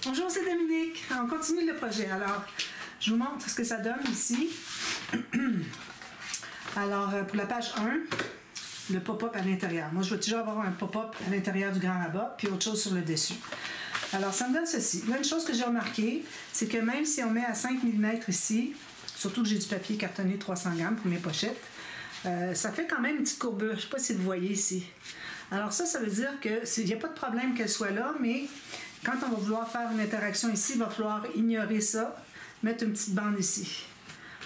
Bonjour, c'est Dominique. On continue le projet. Alors, je vous montre ce que ça donne ici. Alors, pour la page 1, le pop-up à l'intérieur. Moi, je veux toujours avoir un pop-up à l'intérieur du grand rabat, puis autre chose sur le dessus. Alors, ça me donne ceci. Là, une chose que j'ai remarqué, c'est que même si on met à 5 mm ici, surtout que j'ai du papier cartonné 300 grammes pour mes pochettes, ça fait quand même une petite courbure. Je ne sais pas si vous voyez ici. Alors ça veut dire qu'il n'y a pas de problème qu'elle soit là, mais quand on va vouloir faire une interaction ici, il va falloir ignorer ça, mettre une petite bande ici.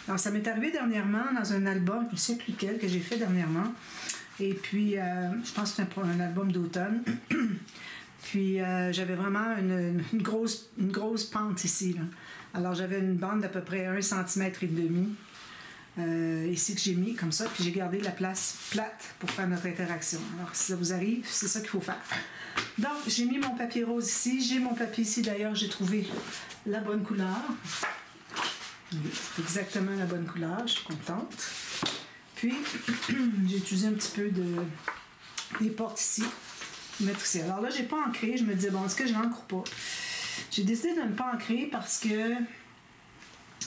Alors ça m'est arrivé dernièrement dans un album, je ne sais plus lequel, que j'ai fait dernièrement. Et puis, je pense que c'est un album d'automne. Puis j'avais vraiment une grosse pente ici, là. Alors j'avais une bande d'à peu près 1,5 cm ici que j'ai mis comme ça, puis j'ai gardé la place plate pour faire notre interaction. Alors si ça vous arrive, c'est ça qu'il faut faire. Donc j'ai mis mon papier rose ici, j'ai mon papier ici, d'ailleurs j'ai trouvé la bonne couleur. Oui, exactement la bonne couleur, je suis contente. Puis j'ai utilisé un petit peu des portes ici, mettre ici. Alors là j'ai pas ancré, je me disais bon, est-ce que je n'encre pas? J'ai décidé de ne pas ancrer parce que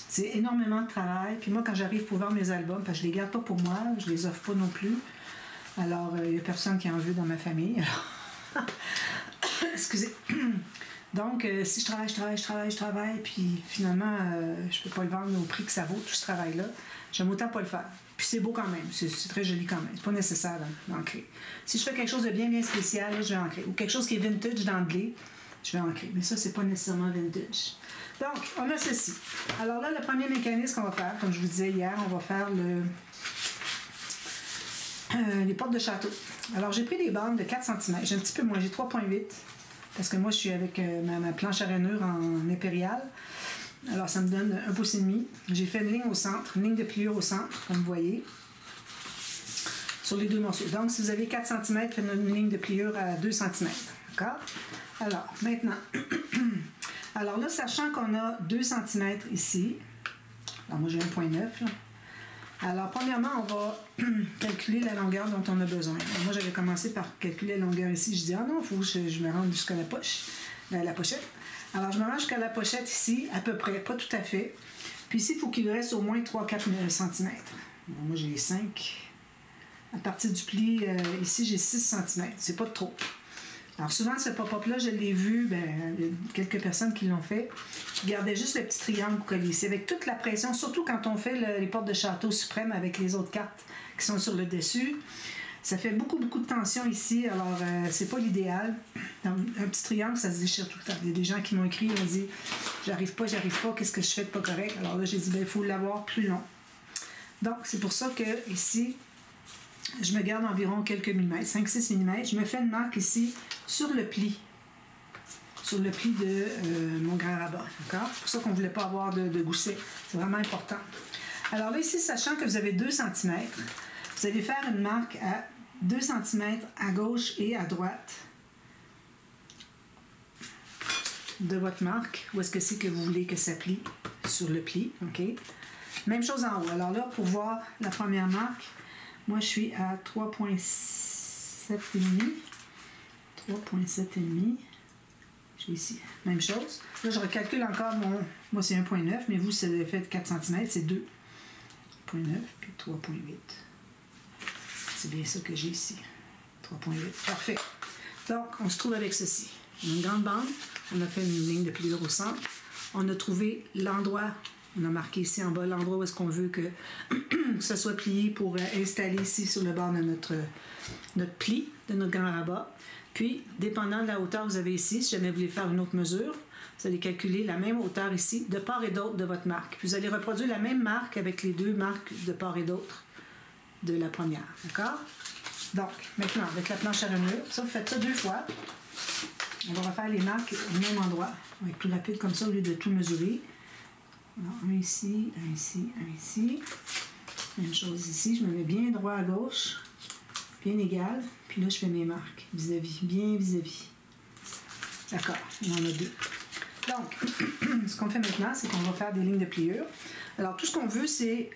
c'est énormément de travail. Puis moi, quand j'arrive pour vendre mes albums, parce que je les garde pas pour moi, je les offre pas non plus. Alors, il n'y a personne qui en veut dans ma famille. Excusez. Donc, si je travaille, puis finalement, je peux pas le vendre au prix que ça vaut, tout ce travail-là, j'aime autant pas le faire. Puis c'est beau quand même, c'est très joli quand même. C'est pas nécessaire d'ancrer. Si je fais quelque chose de bien spécial, là, je vais ancrer. Ou quelque chose qui est vintage d'anglais, je vais ancrer. Mais ça, c'est pas nécessairement vintage. Donc, on a ceci. Alors là, le premier mécanisme qu'on va faire, comme je vous disais hier, on va faire les portes de château. Alors, j'ai pris des bandes de 4 cm. J'ai un petit peu moins, j'ai 3,8 parce que moi, je suis avec ma planche à rainure en impérial. Alors, ça me donne 1,5 pouce. J'ai fait une ligne au centre, une ligne de pliure au centre, comme vous voyez, sur les deux morceaux. Donc, si vous avez 4 cm, faites une ligne de pliure à 2 cm. D'accord? Alors, maintenant... Alors là, sachant qu'on a 2 cm ici, alors moi j'ai 1,9. Alors premièrement, on va calculer la longueur dont on a besoin. Alors, moi j'avais commencé par calculer la longueur ici. Je dis ah non, il faut que je me rende jusqu'à la pochette. Alors je me rends jusqu'à la pochette ici, à peu près, pas tout à fait. Puis ici, il faut qu'il reste au moins 3-4 cm. Alors, moi j'ai 5. À partir du pli, ici j'ai 6 cm. C'est pas trop. Alors souvent, ce pop-up-là, je l'ai vu, il y a quelques personnes qui l'ont fait. Je gardais juste le petit triangle collé ici. Avec toute la pression, surtout quand on fait les portes de château suprême avec les autres cartes qui sont sur le dessus, ça fait beaucoup de tension ici. Alors, c'est pas l'idéal. Un petit triangle, ça se déchire tout le temps. Il y a des gens qui m'ont écrit, ils m'ont dit « J'arrive pas, qu'est-ce que je fais de pas correct? » Alors là, j'ai dit « Il faut l'avoir plus long. » Donc, c'est pour ça que ici, je me garde environ quelques millimètres, 5-6 mm. Je me fais une marque ici sur le pli de mon grand rabat. D'accord? C'est pour ça qu'on ne voulait pas avoir de gousset. C'est vraiment important. Alors là, ici, sachant que vous avez 2 cm, vous allez faire une marque à 2 cm à gauche et à droite de votre marque. Où est-ce que c'est que vous voulez que ça plie sur le pli. OK? Même chose en haut. Alors là, pour voir la première marque, moi, je suis à 3,7,5. 3,7,5. Je suis ici. Même chose. Là, je recalcule encore mon... Moi, c'est 1,9, mais vous, ça fait 4 cm, c'est 2,9 puis 3,8. C'est bien ça que j'ai ici. 3,8. Parfait. Donc, on se trouve avec ceci. On a une grande bande. On a fait une ligne de pliure au centre. On a trouvé l'endroit. On a marqué ici en bas l'endroit où est-ce qu'on veut que ça soit plié pour installer ici sur le bord de notre pli, de notre grand rabat. Puis, dépendant de la hauteur que vous avez ici, si jamais vous voulez faire une autre mesure, vous allez calculer la même hauteur ici, de part et d'autre de votre marque. Puis vous allez reproduire la même marque avec les deux marques de part et d'autre de la première. D'accord? Donc, maintenant, avec la planche à rainure, ça, vous faites ça 2 fois. On va refaire les marques au même endroit. On va être plus rapide comme ça au lieu de tout mesurer. Alors, un ici, un ici, un ici. Même chose ici, je me mets bien droit à gauche, bien égal. Puis là, je fais mes marques vis-à-vis, bien vis-à-vis. D'accord, il y en a 2. Donc, ce qu'on fait maintenant, c'est qu'on va faire des lignes de pliure. Alors, tout ce qu'on veut, c'est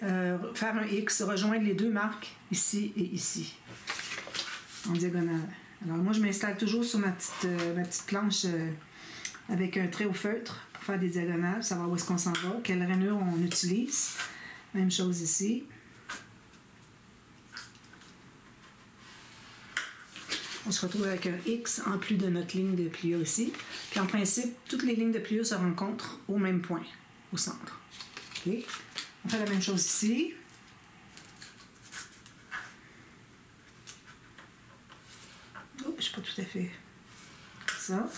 faire un X, rejoindre les 2 marques, ici et ici, en diagonale. Alors, moi, je m'installe toujours sur ma petite planche avec un trait au feutre pour faire des diagonales, savoir où est-ce qu'on s'en va, quelle rainure on utilise. Même chose ici. On se retrouve avec un X en plus de notre ligne de pliure ici. Puis en principe, toutes les lignes de pliure se rencontrent au même point, au centre. Okay. On fait la même chose ici. Oh, je ne suis pas tout à fait ça.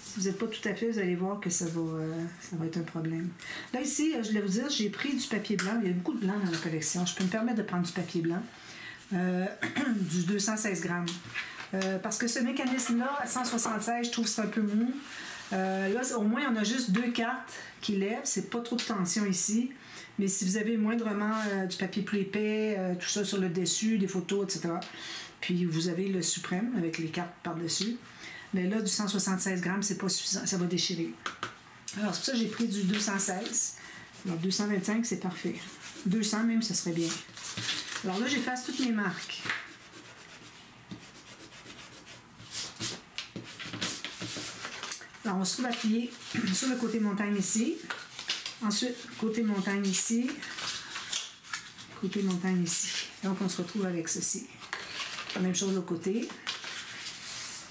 Si vous n'êtes pas tout à fait, vous allez voir que ça va être un problème. Là, ici, je voulais vous dire, j'ai pris du papier blanc. Il y a beaucoup de blanc dans la collection. Je peux me permettre de prendre du papier blanc. Du 216 grammes. Parce que ce mécanisme-là, à 176, je trouve que c'est un peu mou. Là, au moins, on a juste 2 cartes qui lèvent. C'est pas trop de tension ici. Mais si vous avez moindrement du papier plus épais, tout ça sur le dessus, des photos, etc. Puis vous avez le suprême avec les cartes par-dessus. Mais là, du 176 grammes, c'est pas suffisant. Ça va déchirer. Alors, c'est pour ça que j'ai pris du 216. Alors, 225, c'est parfait. 200 même, ça serait bien. Alors là, j'efface toutes mes marques. Alors, on se trouve appuyé sur le côté montagne ici. Ensuite, côté montagne ici. Côté montagne ici. Donc, on se retrouve avec ceci. La même chose de l'autre côté.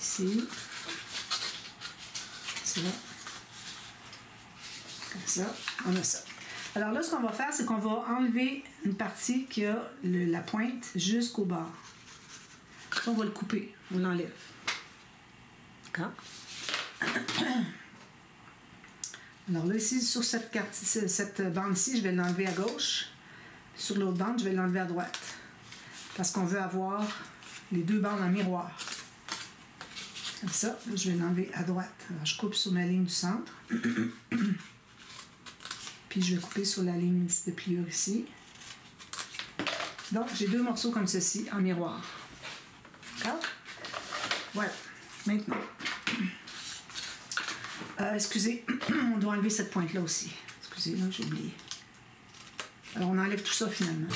Ici. C'est là. Comme ça. On a ça. Alors là, ce qu'on va faire, c'est qu'on va enlever une partie qui a la pointe jusqu'au bord. On va le couper. On l'enlève. D'accord? Alors là, ici, sur cette bande-ci, je vais l'enlever à gauche. Sur l'autre bande, je vais l'enlever à droite. Parce qu'on veut avoir les 2 bandes en miroir. Comme ça, je vais l'enlever à droite. Alors, je coupe sur ma ligne du centre. Puis, je vais couper sur la ligne de pliure ici. Donc, j'ai 2 morceaux comme ceci, en miroir. D'accord? Voilà. Maintenant. Excusez, on doit enlever cette pointe-là aussi. Excusez, là, j'ai oublié. Alors, on enlève tout ça, finalement.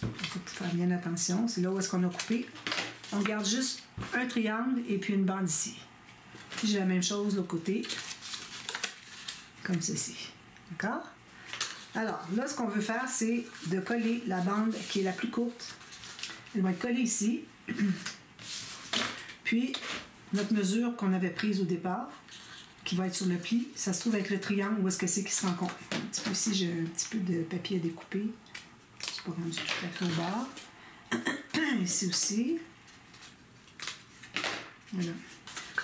Il faut faire bien attention. C'est là où est-ce qu'on a coupé. On garde juste un triangle et puis une bande ici. Puis, j'ai la même chose de l'autre côté. Comme ceci. D'accord? Alors, là, ce qu'on veut faire, c'est de coller la bande qui est la plus courte. Elle va être collée ici. Puis, notre mesure qu'on avait prise au départ, qui va être sur le pli, ça se trouve avec le triangle où est-ce que c'est qui se rencontre. Un petit peu ici, j'ai un petit peu de papier à découper. C'est pas rendu tout à fait au bord. Ici aussi. Voilà.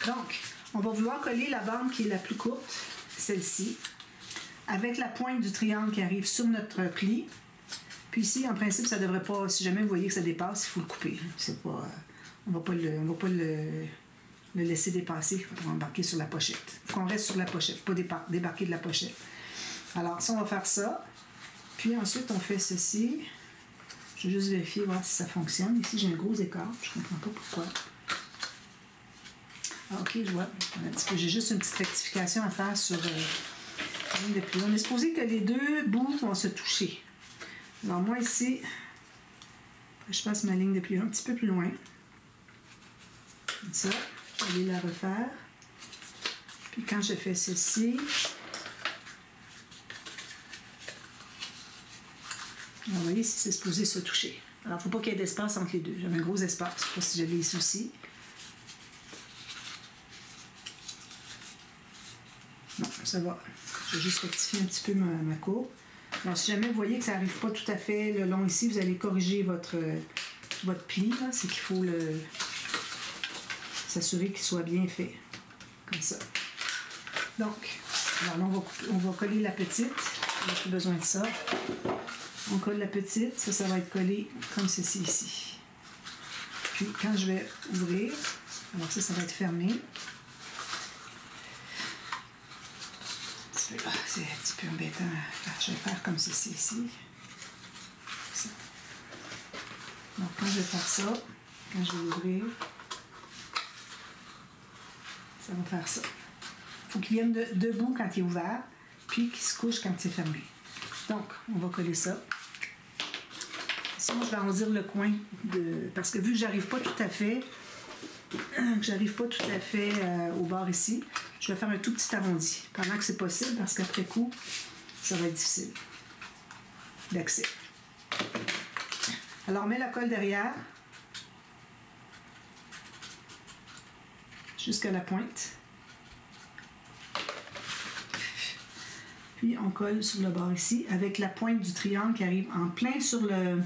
Donc, on va vouloir coller la bande qui est la plus courte, celle-ci, avec la pointe du triangle qui arrive sur notre pli. Puis ici, en principe, ça devrait pas, si jamais vous voyez que ça dépasse, il faut le couper. C'est pas, on va pas le laisser dépasser. On va embarquer sur la pochette. Il faut qu'on reste sur la pochette, pas débarquer de la pochette. Alors, ça, on va faire ça. Puis ensuite, on fait ceci. Je vais juste vérifier, voir si ça fonctionne. Ici, j'ai un gros écart. Je ne comprends pas pourquoi. Ah, OK, je vois. J'ai juste une petite rectification à faire sur la ligne de pliure. On est supposé que les 2 bouts vont se toucher. Alors, moi, ici, je passe ma ligne de pliure un petit peu plus loin. Comme ça. Je vais la refaire. Puis quand je fais ceci, vous voyez, si c'est supposé se toucher. Alors, il ne faut pas qu'il y ait d'espace entre les deux. J'avais un gros espace. Je ne sais pas si j'avais ici aussi. Non, ça va. Je vais juste rectifier un petit peu ma courbe. Alors, si jamais vous voyez que ça n'arrive pas tout à fait le long ici, vous allez corriger votre pli. C'est qu'il faut s'assurer qu'il soit bien fait. Comme ça. Donc, alors là, on va coller la petite. On n'a plus besoin de ça. On colle la petite. Ça va être collé comme ceci ici. Puis, quand je vais ouvrir, alors ça va être fermé. C'est un petit peu embêtant. Je vais faire comme ceci ici. Ça. Donc, quand je vais faire ça, quand je vais ouvrir, ça va faire ça. Il faut qu'il vienne debout quand il est ouvert, puis qu'il se couche quand il est fermé. Donc, on va coller ça. Sinon, je vais arrondir le coin, parce que vu que j'arrive pas tout à fait, que j'arrive pas tout à fait au bord ici, je vais faire un tout petit arrondi pendant que c'est possible parce qu'après coup, ça va être difficile d'accès. Alors, on met la colle derrière jusqu'à la pointe. Puis, on colle sur le bord ici avec la pointe du triangle qui arrive en plein sur le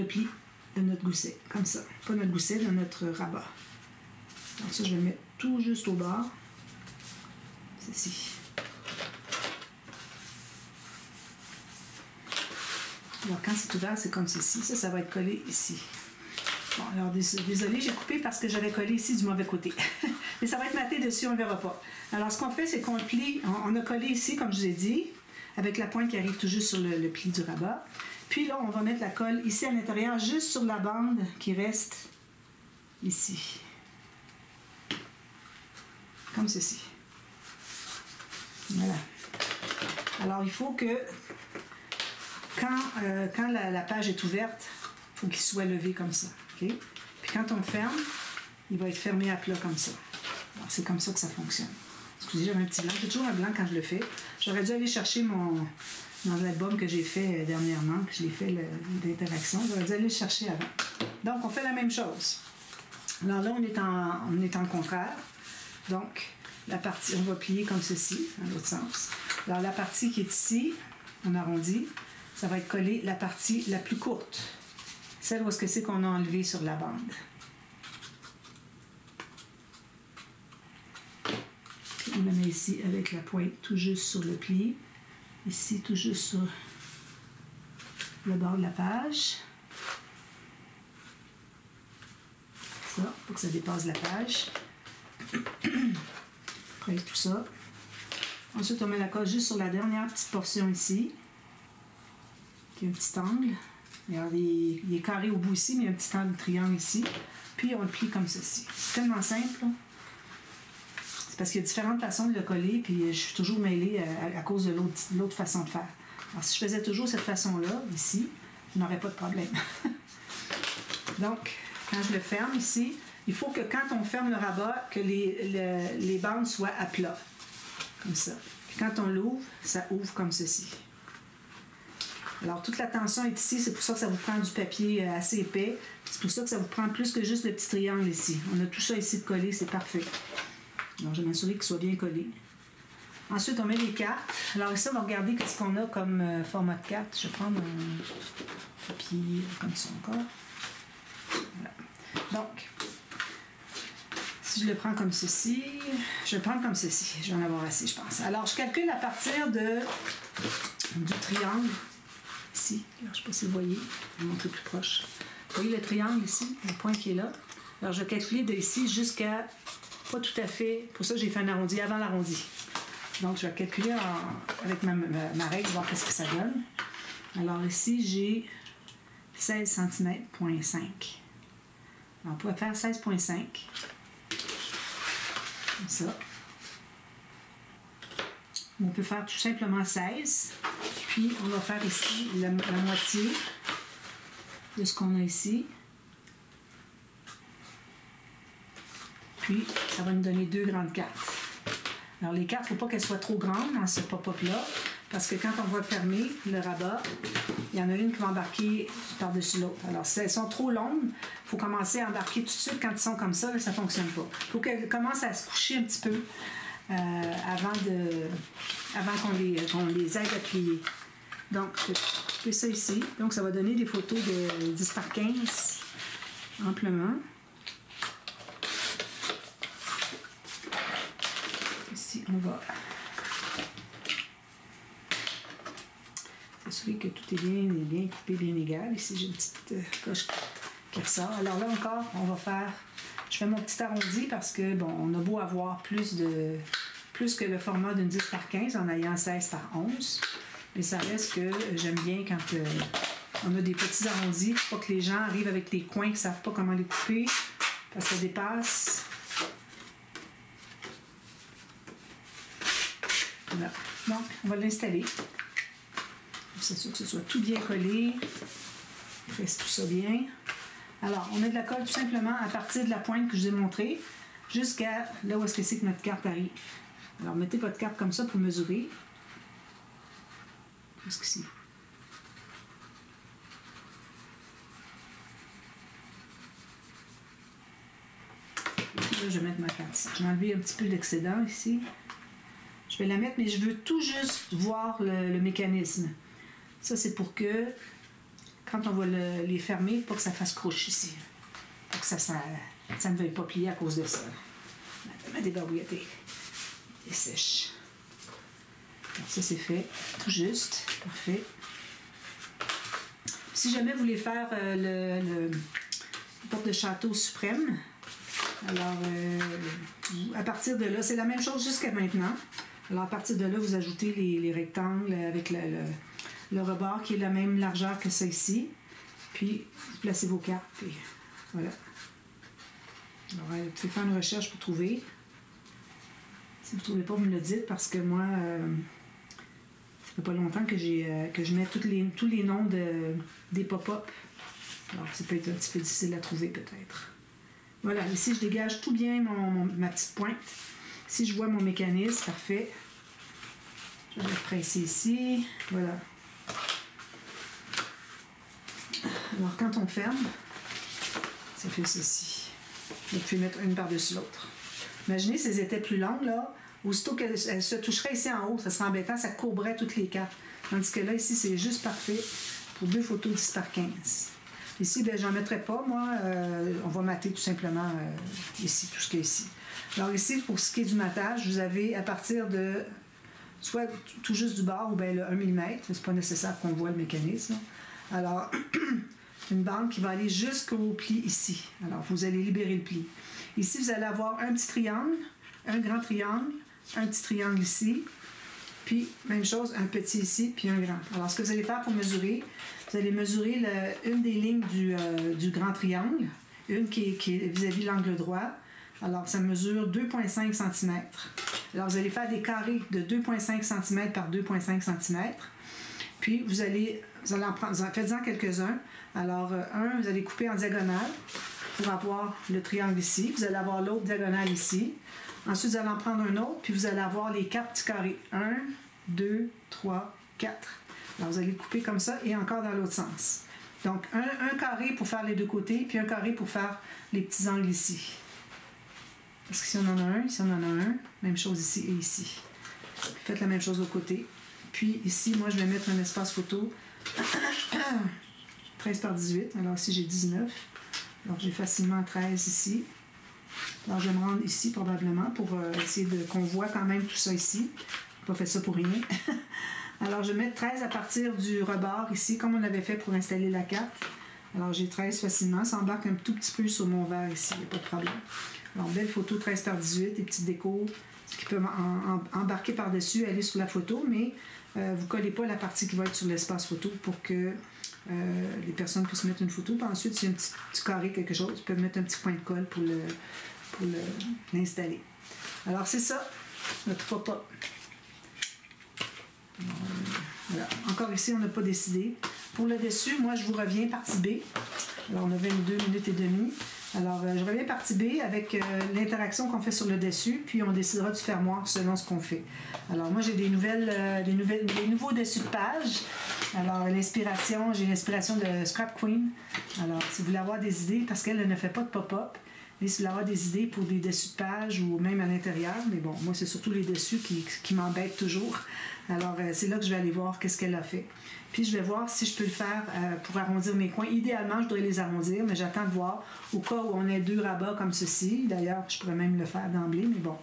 pli de notre gousset, comme ça. Pas notre gousset, de notre rabat. Donc ça, je vais le mettre tout juste au bord. Ceci. Alors, quand c'est ouvert, c'est comme ceci. Ça va être collé ici. Bon, alors, désolé, j'ai coupé parce que j'avais collé ici du mauvais côté. Mais ça va être maté dessus, on ne le verra pas. Alors, ce qu'on fait, c'est qu'on le plie. On a collé ici, comme je vous ai dit, avec la pointe qui arrive tout juste sur le pli du rabat. Puis là, on va mettre la colle ici à l'intérieur, juste sur la bande qui reste ici. Comme ceci. Voilà. Alors, il faut que, quand la page est ouverte, il faut qu'il soit levé comme ça. Okay? Puis quand on le ferme, il va être fermé à plat comme ça. Alors, c'est comme ça que ça fonctionne. Excusez, j'avais un petit blanc. J'ai toujours un blanc quand je le fais. J'aurais dû aller chercher dans l'album que j'ai fait dernièrement, que je l'ai fait d'interaction. J'aurais dû aller le chercher avant. Donc, on fait la même chose. Alors là, on est en le contraire. Donc, la partie, on va plier comme ceci, dans l'autre sens. Alors, la partie qui est ici, on arrondit, ça va être collé la partie la plus courte. Celle où est-ce que c'est qu'on a enlevé sur la bande. On la met ici avec la pointe tout juste sur le pli. Ici, tout juste sur le bord de la page. Ça, pour que ça dépasse la page. Presse tout ça. Ensuite, on met la colle juste sur la dernière petite portion ici. Qui a un petit angle. Alors, il est carré au bout ici, mais il y a un petit angle triangle ici. Puis, on le plie comme ceci. C'est tellement simple, là. C'est parce qu'il y a différentes façons de le coller, puis je suis toujours mêlée à cause de l'autre façon de faire. Alors, si je faisais toujours cette façon-là, ici, je n'aurais pas de problème. Donc, quand je le ferme ici, il faut que quand on ferme le rabat, que les bandes soient à plat. Comme ça. Puis quand on l'ouvre, ça ouvre comme ceci. Alors, toute la tension est ici, c'est pour ça que ça vous prend du papier assez épais. C'est pour ça que ça vous prend plus que juste le petit triangle ici. On a tout ça ici de collé, c'est parfait. Alors, je vais m'assurer qu'il soit bien collé. Ensuite, on met les cartes. Alors ici, on va regarder ce qu'on a comme format de carte. Je vais prendre un papier comme ça encore. Voilà. Donc, si je le prends comme ceci, je vais le prendre comme ceci. Je vais en avoir assez, je pense. Alors, je calcule à partir du triangle. Ici, alors, je ne sais pas si vous voyez, je vais montrer plus proche. Vous voyez le triangle ici, le point qui est là. Alors, je vais calculer de ici jusqu'à, pas tout à fait, pour ça j'ai fait un arrondi avant l'arrondi. Donc, je vais calculer avec ma règle, voir ce que ça donne. Alors ici, j'ai 16 cm,5. Alors, on pourrait faire 16,5. Comme ça. On peut faire tout simplement 16. Puis, on va faire ici la moitié de ce qu'on a ici. Puis, ça va nous donner 2 grandes cartes. Alors, les cartes, il ne faut pas qu'elles soient trop grandes dans ce pop-up-là, parce que quand on va fermer le rabat, il y en a une qui va embarquer par-dessus l'autre. Alors, si elles sont trop longues, il faut commencer à embarquer tout de suite. Quand ils sont comme ça, là, ça ne fonctionne pas. Il faut qu'elles commencent à se coucher un petit peu avant qu'on les aide à plier. Donc, je fais ça ici. Donc, ça va donner des photos de 10 par 15 amplement. Ici, on va s'assurer que tout est bien coupé, bien égal. Ici, j'ai une petite coche qui ressort. Alors là encore, je fais mon petit arrondi parce que, bon, on a beau avoir plus que le format d'une 10 par 15 en ayant 16 par 11. Mais ça reste que j'aime bien quand on a des petits arrondis. Il faut pas que les gens arrivent avec les coins qui ne savent pas comment les couper parce que ça dépasse. Voilà. Donc, on va l'installer. On s'assure que ce soit tout bien collé. On presse tout ça bien. Alors, on met de la colle tout simplement à partir de la pointe que je vous ai montrée jusqu'à là où est-ce que c'est que notre carte arrive. Alors, mettez votre carte comme ça pour mesurer. Jusqu'ici. Là, je vais mettre ma carte ici. Je vais enlever un petit peu d'excédent ici. Je vais la mettre, mais je veux tout juste voir le mécanisme. Ça, c'est pour que, quand on va les fermer, pas que ça fasse croche ici. Pour que ça ne veuille pas plier à cause de ça. Ma débarbouillette est sèche. Alors, ça, c'est fait. Tout juste. Parfait. Si jamais vous voulez faire le porte de château suprême, alors, à partir de là, c'est la même chose jusqu'à maintenant. Alors, à partir de là, vous ajoutez les rectangles avec le rebord qui est la même largeur que ça ici. Puis, vous placez vos cartes. Puis, voilà. Alors, vous pouvez faire une recherche pour trouver. Si vous ne trouvez pas, vous me le dites parce que moi, ça fait pas longtemps que je mets tous les noms des pop-up. Alors, ça peut être un petit peu difficile à trouver peut-être. Voilà, ici, je dégage tout bien ma petite pointe. Si je vois mon mécanisme, parfait. Je vais le presser ici. Voilà. Alors, quand on ferme, ça fait ceci. Vous pouvez mettre une par-dessus l'autre. Imaginez si elles étaient plus longues, là. Aussitôt qu'elles se toucheraient ici en haut, ça serait embêtant, ça courberait toutes les cartes. Tandis que là, ici, c'est juste parfait pour 2 photos 10 par 15. Ici, ben, j'en mettrai pas, moi. On va mater tout simplement ici, tout ce qui est ici. Alors ici, pour ce qui est du matage, vous avez à partir de soit tout juste du bord ou bien le 1 mm. C'est pas nécessaire qu'on voit le mécanisme. Alors, une bande qui va aller jusqu'au pli ici. Alors, vous allez libérer le pli. Ici, vous allez avoir un petit triangle, un grand triangle, un petit triangle ici, puis, même chose, un petit ici, puis un grand. Alors, ce que vous allez faire pour mesurer, vous allez mesurer une des lignes du grand triangle, une qui est vis-à-vis l'angle droit. Alors, ça mesure 2,5 cm. Alors, vous allez faire des carrés de 2,5 cm par 2,5 cm. Puis, vous allez en prendre, faites-en quelques-uns. Alors, un, vous allez couper en diagonale pour avoir le triangle ici. Vous allez avoir l'autre diagonale ici. Ensuite, vous allez en prendre un autre, puis vous allez avoir les 4 petits carrés. 1, 2, 3, 4. Alors, vous allez le couper comme ça et encore dans l'autre sens. Donc, un carré pour faire les deux côtés, puis un carré pour faire les petits angles ici. Parce qu'ici, on en a un, ici, on en a un. Même chose ici et ici. Faites la même chose de l'autre côté. Puis, ici, moi, je vais mettre un espace photo 13 par 18. Alors, ici, j'ai 19. Alors, j'ai facilement 13 ici. Alors, je vais me rendre ici, probablement, pour essayer qu'on voit quand même tout ça ici. Je n'ai pas fait ça pour rien. Alors, je vais mettre 13 à partir du rebord ici, comme on avait fait pour installer la carte. Alors, j'ai 13 facilement. Ça embarque un tout petit peu sur mon verre ici, il n'y a pas de problème. Alors, belle photo 13 par 18, des petites décos qui peuvent embarquer par-dessus, aller sur la photo, mais vous ne collez pas la partie qui va être sur l'espace photo pour que les personnes puissent mettre une photo. Puis ensuite, s'il y a un petit carré, quelque chose, ils peuvent mettre un petit point de colle pour l'installer. Alors, c'est ça, notre pop-up. Voilà. Encore ici, on n'a pas décidé. Pour le dessus, moi, je vous reviens partie B. Alors, on a 22 minutes et demie. Alors, je reviens partie B avec l'interaction qu'on fait sur le dessus, puis on décidera du fermoir selon ce qu'on fait. Alors, moi, j'ai des nouveaux dessus de page. Alors, l'inspiration, j'ai l'inspiration de Scrap Queen. Alors, si vous voulez avoir des idées, parce qu'elle ne fait pas de pop-up, mais si vous voulez avoir des idées pour des dessus de page ou même à l'intérieur, mais bon, moi, c'est surtout les dessus qui m'embêtent toujours. Alors, c'est là que je vais aller voir qu'est-ce qu'elle a fait. Puis, je vais voir si je peux le faire pour arrondir mes coins. Idéalement, je dois les arrondir, mais j'attends de voir au cas où on ait 2 rabats comme ceci. D'ailleurs, je pourrais même le faire d'emblée, mais bon,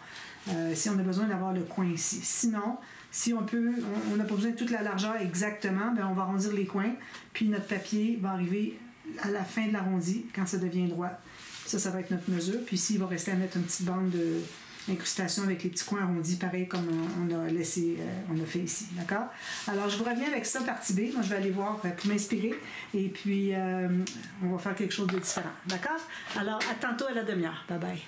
si on a besoin d'avoir le coin ici. Sinon, si on n'a pas besoin de toute la largeur exactement, bien, on va arrondir les coins, puis notre papier va arriver à la fin de l'arrondi quand ça devient droit. Ça va être notre mesure. Puis ici, il va rester à mettre une petite bande d'incrustation avec les petits coins arrondis, pareil comme on a fait ici. D'accord? Alors, je vous reviens avec ça, partie B. Moi, je vais aller voir pour m'inspirer. Et puis, on va faire quelque chose de différent. D'accord? Alors, à tantôt à la demi-heure. Bye bye.